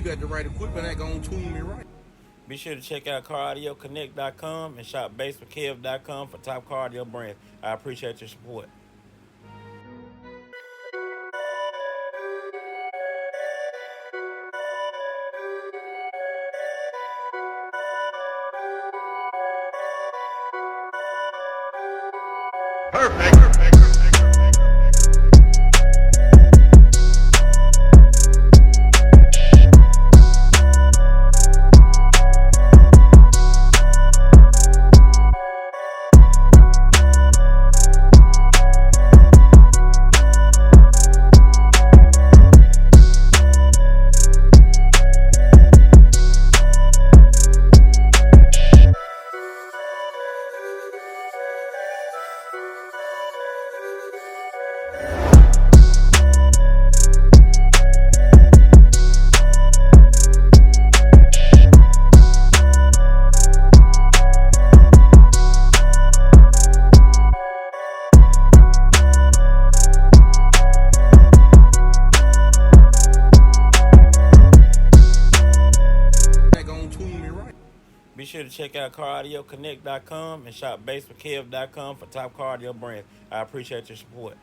got the right equipment, that gonna tune me right. Be sure to check out CarAudioConnect.com and shop BASSWITHKEV.com for top car audio brands. I appreciate your support. Perfect. Be sure to check out CarAudioConnect.com and shop BASSWITHKEV.com for top car audio brands. I appreciate your support.